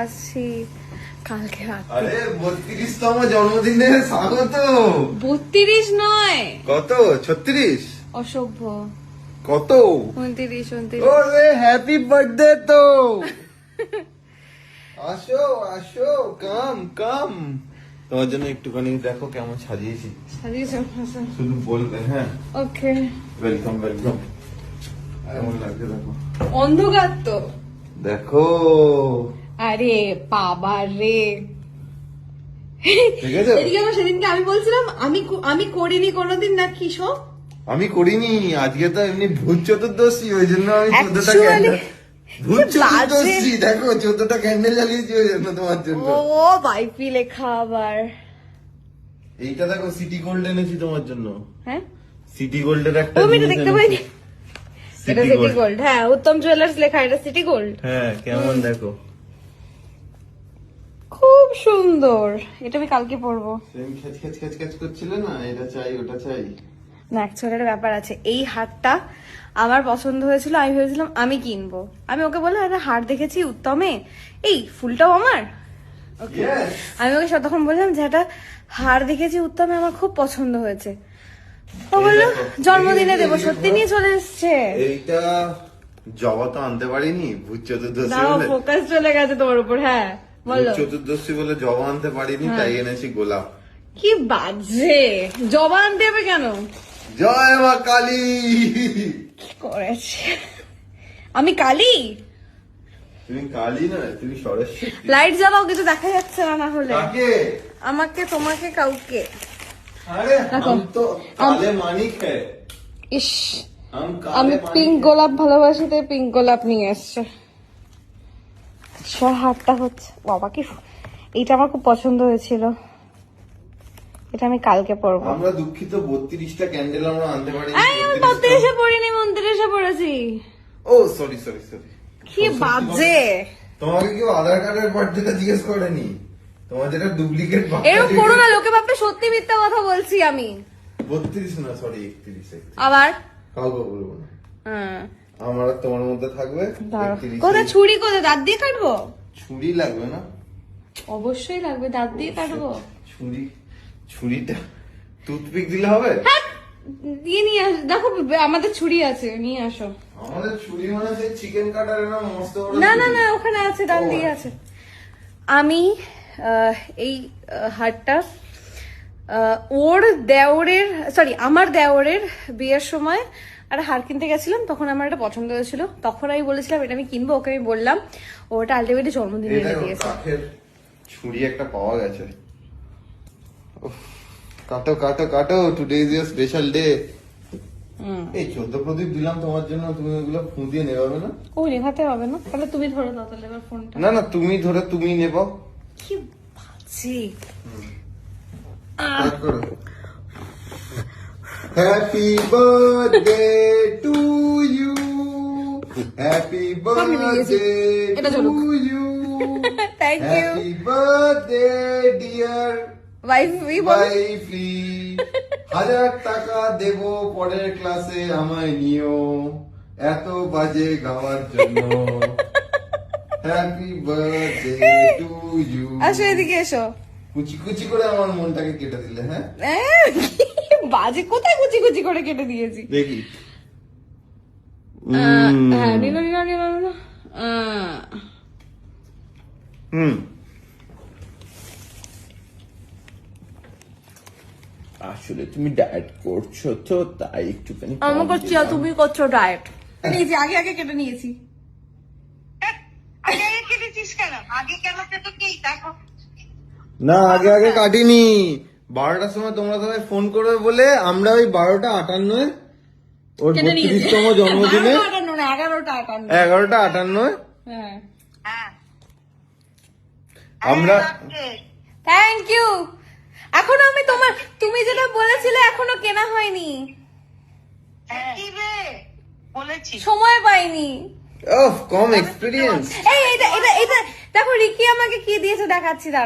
আসছি কালকে রাতে। আরে 32তম জন্মদিনে স্বাগত। 32 নয়, কত? 36? অসভ্য। কত? 29। ওরে হ্যাপি বার্থডে তো। আসো আসো, কাম কাম। তোমার জন্য একটুখানি দেখো কেমন সাজিয়েছি। শুধু বলবে হ্যাঁ। ওকে, ওয়েলকাম ওয়েলকাম। কেমন লাগছে দেখো। অন্ধকার তো। দেখো আরে বাবা রে, ঠিক আছে। এদিকে আমার সেদিনকে আমি বলছিলাম আমি করিনি কোনোদিন, না কি সব আমি করিনি, আজকে তো এমনি ভূত চতুর্দশী, ওই জন্য আমি 14টা Actually, ক্যান্ডেল। ভূত কি বাজে। চতুর্দশী দেখো, 14টা ক্যান্ডেল জ্বালিয়েছি ওই জন্য তোমার জন্য। ও বাইপি লেখা আবার। এইটা দেখো, সিটি গোল্ড এনেছি তোমার জন্য। হ্যাঁ, সিটি গোল্ডের একটা আমি এটা জিনিস দেখতে এনেছি। পাইনি। এটা সিটি সিটি গোল্ড। গোল্ড, হ্যাঁ উত্তম জুয়েলার্স লেখা, এটা সিটি গোল্ড। হ্যাঁ, কেমন দেখো। খুব সুন্দর, এটা আমি কালকে পরবো। সেম খেচ খেচ খেচ খেচ করছিলে না, এটা চাই ওটা চাই। না, অ্যাকচুয়ালি একটা ব্যাপার আছে, এই হারটা আমার পছন্দ হয়েছিল, আমি ভেবেছিলাম আমি কিনবো। আমি ওকে বললাম একটা হার দেখেছি উত্তমে, এই ফুলটাও আমার। ওকে, Yes. আমি ওকে তখন বললাম যে একটা হার দেখেছি উত্তমে, আমার খুব পছন্দ হয়েছে। ও বললো দেখো, জন্মদিনে এই দেবো, যে সত্যি দেখো। নিয়ে চলে এসছে। এইটা জবা তো আনতে পারিনি, ভূত চতুর্দশী দাঁড়াও, বলে। ফোকাস চলে গেছে তোমার উপর। হ্যাঁ ভূত বলো, চতুর্দশী বলে জবা আনতে পারিনি, হ্যাঁ। তাই এনেছি গোলাপ। কি বাজে, জবা আনতে হবে কেন? জয় মা কালী। কি করেছে, আমি কালি? তুমি কালী না, তুমি সরস্বতী। লাইট জ্বালাও, কিছু দেখা যাচ্ছে না, না হলে কাকে? আমাকে, তোমাকে, কাউকে। আরে দেখো, हम तो काले मानिक है। ইস, हम আমি काले পিঙ্ক मानिक গোলাপ ভালোবাসি, তাই পিঙ্ক গোলাপ নিয়ে এসছে। হারটা হচ্ছে বাবা, কি এইটা আমার খুব পছন্দ হয়েছিল, এটা আমি কালকে পরবো। আমরা দুঃখিত, 32টা ক্যান্ডেল আমরা আনতে পারিনি। আমি মন্দিরে এসে পড়িনি, মন্দিরে এসে পড়েছি। ও সরি সরি সরি। কি বাজে, তোমাকে কেউ আধার কার্ডের বার্থডেটা জিজ্ঞেস করেনি? তোমার যেটা ডুপ্লিকেট এরকম করো না, লোকে ভাববে সত্যি মিথ্যা কথা বলছি আমি। 32 না, সরি 31। আবার কাউকে বলবো না, হ্যাঁ, আমার আর তোমার মধ্যে থাকবে। দাঁড়াও, 31 কোথায় ছুরি, কোথায় দাঁত দিয়ে কাটবো? ছুরি লাগবে না? অবশ্যই লাগবে, দাঁত দিয়ে কাটবো। ছুরিটা টুথপিক দিলে হবে? হ্যাঁ, দিয়ে নিয়ে আস, দেখো আমাদের ছুরি আছে, নিয়ে আসো। আমাদের ছুরি মানে সেই চিকেন কাটার না, মস্ত বড় না ছুরি। না না, ওখানে আছে, ডাল দিয়ে আছে। আমি এই হারটা ওর দেওরের, সরি আমার দেওরের বিয়ের সময় একটা হার কিনতে গেছিলাম, তখন আমার এটা পছন্দ হয়েছিল, তখন আমি বলেছিলাম এটা আমি কিনবো, ওকে আমি বললাম, ওটা আলটিমেটলি জন্মদিনে এই এনে দেখো, দিয়েছে। কাঠের ছুরি একটা পাওয়া গেছে। উফ, কাটো কাটো কাটো, today is your special day. এই 14 প্রদীপ দিলাম তোমার জন্য, তুমি ওগুলো ফু দিয়ে নেবাবে না? ও নেভাতে হবে না, তাহলে তুমি ধরে দাও তাহলে এবার ফোনটা। না না, তুমি ধরে তুমি নেবা। কি বাজে। স্টার্ট করো। Happy birthday to you, happy birthday এটা টু চলুক। You, thank you happy birthday dear wifey. Wifey. 1000 টাকা দেব পরের ক্লাসে, আমায় নিও এত বাজে গাওয়ার জন্য। Happy birthday to you. আসো এদিকে এসো। কুচি কুচি করে আমার মনটাকে কেটে দিলে। হ্যাঁ কি বাজে, কোথায় কুচি কুচি করে কেটে দিয়েছি। দেখি। হ্যাঁ, নিলো নিলো নিলো নিলো। আসলে তুমি ডায়েট করছো তো, তাই একটুখানি কম আমি করছি আর দিলাম। তুমি করছো ডায়েট। নিয়েছি, আগে আগে কেটে নিয়েছি। আগে আগে কেটেছিস কেন? আগে কেন কেটো কি দেখো? না, আগে আগে কাটিনি। 12টার সময় তোমরা সবাই ফোন করবে বলে আমরা ওই 12:58 ওর কেটে নিয়েছি। 32তম জন্মদিনে 12টা 58 না, 11টা 58। 11:58 হ্যাঁ, হ্যাঁ আমরা থ্যাংক ইউ। এখনো আমি তোমার, তুমি যেটা বলেছিলে এখনো কেনা হয়নি, কি রে বলেছি? সময় পাইনি। কম এক্সপিরিয়েন্স। এই এটা এটা এটা দেখো, রিকি আমাকে কি দিয়েছে দেখাচ্ছি, দাঁড়াও।